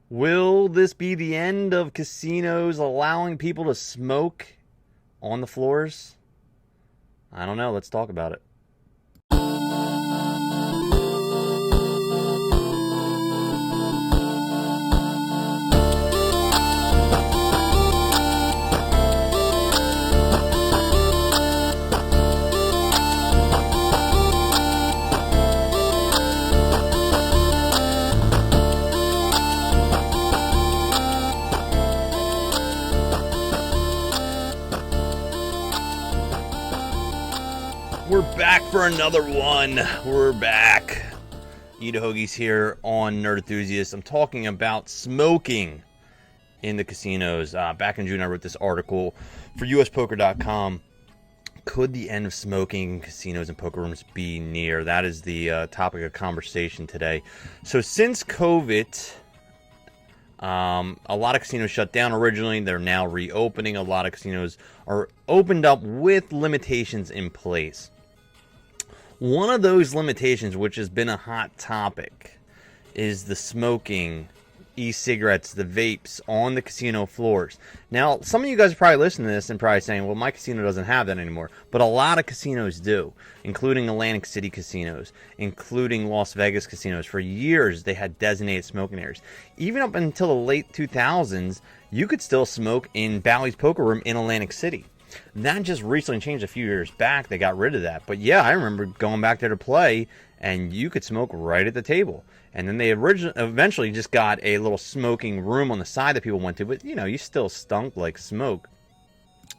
Will this be the end of casinos allowing people to smoke on the floors? I don't know. Let's talk about it. We're back for another one. We're back. Eat Hoagies here on Nerd Enthusiast. I'm talking about smoking in the casinos. Back in June, I wrote this article for USPoker.com. Could the end of smoking in casinos and poker rooms be near? That is the topic of conversation today. So since COVID, a lot of casinos shut down originally. They're now reopening. A lot of casinos are opened up with limitations in place. One of those limitations, which has been a hot topic, is the smoking, e-cigarettes, the vapes on the casino floors. Now, some of you guys are probably listening to this and probably saying, well, my casino doesn't have that anymore. But a lot of casinos do, including Atlantic City casinos, including Las Vegas casinos. For years, they had designated smoking areas. Even up until the late 2000s, you could still smoke in Bally's Poker Room in Atlantic City. That just recently changed a few years back. They got rid of that. But yeah, I remember going back there to play, and you could smoke right at the table. And then they eventually just got a little smoking room on the side that people went to. But, you know, you still stunk like smoke.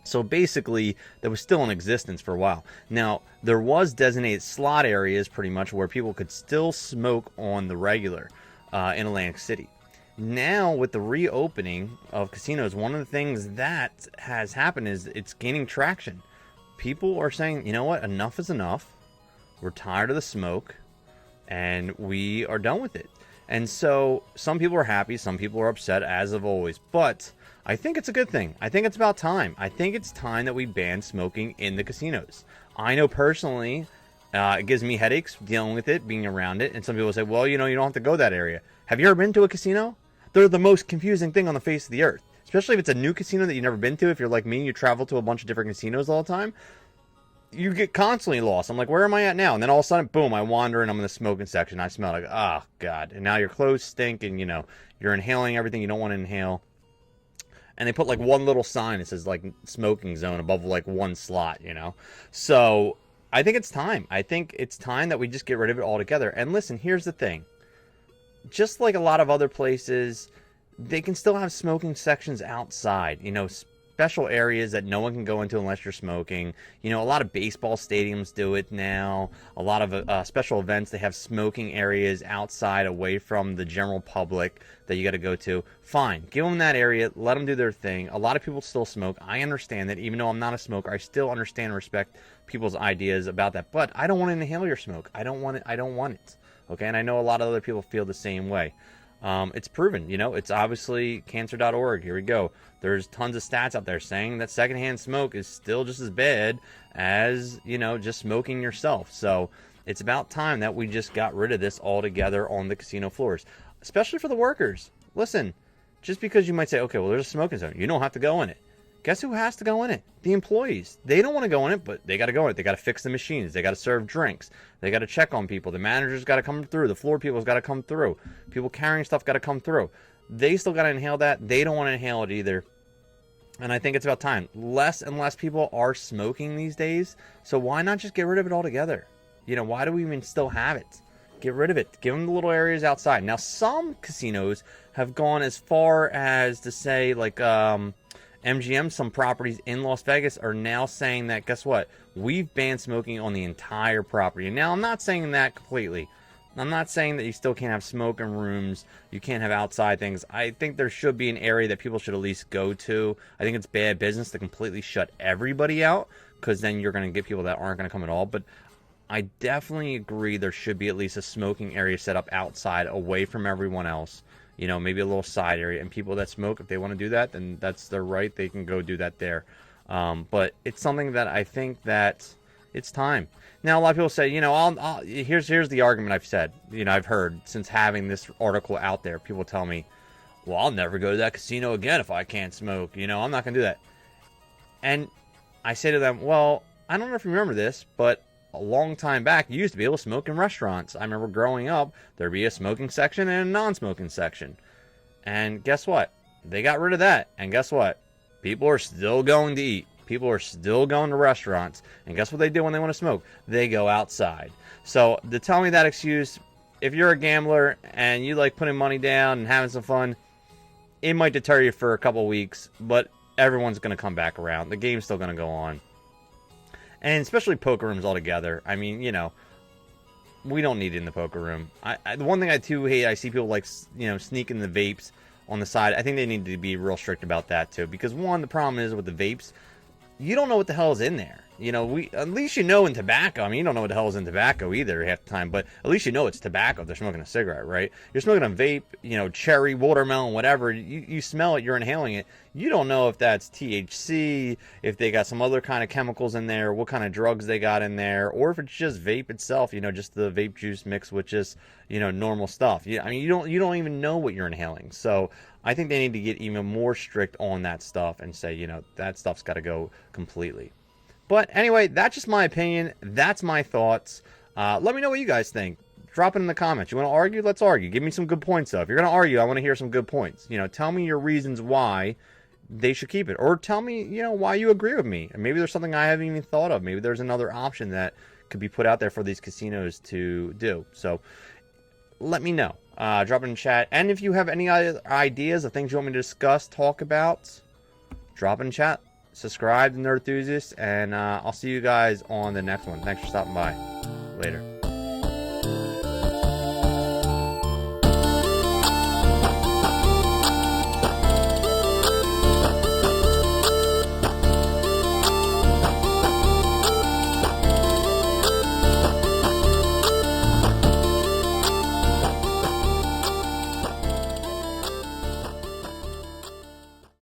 So basically, that was still in existence for a while. Now, there was designated slot areas pretty much where people could still smoke on the regular in Atlantic City. Now, with the reopening of casinos, one of the things that has happened is it's gaining traction. People are saying, you know what, enough is enough. We're tired of the smoke, and we are done with it. And so some people are happy, some people are upset, as of always. But I think it's a good thing. I think it's about time. I think it's time that we ban smoking in the casinos. I know personally, it gives me headaches dealing with it, being around it. And some people say, well, you know, you don't have to go that area. Have you ever been to a casino? They're the most confusing thing on the face of the earth. Especially if it's a new casino that you've never been to. If you're like me, you travel to a bunch of different casinos all the time. You get constantly lost. I'm like, where am I at now? And then all of a sudden, boom, I wander and I'm in the smoking section. I smell like, oh, God. And now your clothes stink and, you know, you're inhaling everything you don't want to inhale. And they put like one little sign that says like smoking zone above like one slot, you know. So I think it's time. I think it's time that we just get rid of it altogether. And listen, here's the thing. Just like a lot of other places, they can still have smoking sections outside, you know, special areas that no one can go into unless you're smoking. You know, a lot of baseball stadiums do it now. A lot of special events, they have smoking areas outside away from the general public that you got to go to. Fine, give them that area, let them do their thing. A lot of people still smoke. I understand that. Even though I'm not a smoker, I still understand and respect people's ideas about that. But I don't want to inhale your smoke. I don't want it. I don't want it. Okay, and I know a lot of other people feel the same way. It's proven, you know, it's obviously cancer.org. Here we go. There's tons of stats out there saying that secondhand smoke is still just as bad as, you know, just smoking yourself. So it's about time that we just got rid of this altogether on the casino floors, especially for the workers. Listen, just because you might say, okay, well, there's a smoking zone, you don't have to go in it. Guess who has to go in it? The employees. They don't want to go in it, but they got to go in it. They got to fix the machines. They got to serve drinks. They got to check on people. The managers got to come through. The floor people's got to come through. People carrying stuff got to come through. They still got to inhale that. They don't want to inhale it either. And I think it's about time. Less and less people are smoking these days. So why not just get rid of it altogether? You know, why do we even still have it? Get rid of it. Give them the little areas outside. Now, some casinos have gone as far as to say, like, MGM, some properties in Las Vegas are now saying that, guess what? We've banned smoking on the entire property. And now, I'm not saying that completely. I'm not saying that you still can't have smoking rooms, you can't have outside things. I think there should be an area that people should at least go to. I think it's bad business to completely shut everybody out, because then you're going to get people that aren't going to come at all. But I definitely agree there should be at least a smoking area set up outside, away from everyone else. You know, maybe a little side area. And people that smoke, if they want to do that, then that's their right. They can go do that there. But it's something that I think that it's time. Now, a lot of people say, you know, here's the argument I've said. You know, I've heard since having this article out there. People tell me, well, I'll never go to that casino again if I can't smoke. You know, I'm not going to do that. And I say to them, well, I don't know if you remember this, but a long time back, you used to be able to smoke in restaurants. I remember growing up, there'd be a smoking section and a non-smoking section. And guess what? They got rid of that. And guess what? People are still going to eat. People are still going to restaurants. And guess what they do when they want to smoke? They go outside. So to tell me that excuse, if you're a gambler and you like putting money down and having some fun, it might deter you for a couple weeks, but everyone's going to come back around. The game's still going to go on. And especially poker rooms altogether. I mean, you know, we don't need it in the poker room. The one thing I too hate, I see people like, you know, sneaking the vapes on the side. I think they need to be real strict about that too. Because one, the problem is with the vapes, you don't know what the hell is in there. You know, at least you know in tobacco. I mean, you don't know what the hell is in tobacco either half the time, but at least you know it's tobacco if they're smoking a cigarette, right? You're smoking a vape, you know, cherry, watermelon, whatever. You smell it, you're inhaling it. You don't know if that's THC, if they got some other kind of chemicals in there, what kind of drugs they got in there, or if it's just vape itself, you know, just the vape juice mixed with just, you know, normal stuff. I mean, you don't even know what you're inhaling. So I think they need to get even more strict on that stuff and say, you know, that stuff's got to go completely. But anyway, that's just my opinion. That's my thoughts. Let me know what you guys think. Drop it in the comments. You want to argue? Let's argue. Give me some good points, though. If you're going to argue, I want to hear some good points. You know, tell me your reasons why they should keep it. Or tell me, you know, why you agree with me. And maybe there's something I haven't even thought of. Maybe there's another option that could be put out there for these casinos to do. So let me know. Drop it in the chat. And if you have any ideas of things you want me to discuss, talk about, drop it in chat. Subscribe to Nerd Enthusiast, and I'll see you guys on the next one. Thanks for stopping by. Later.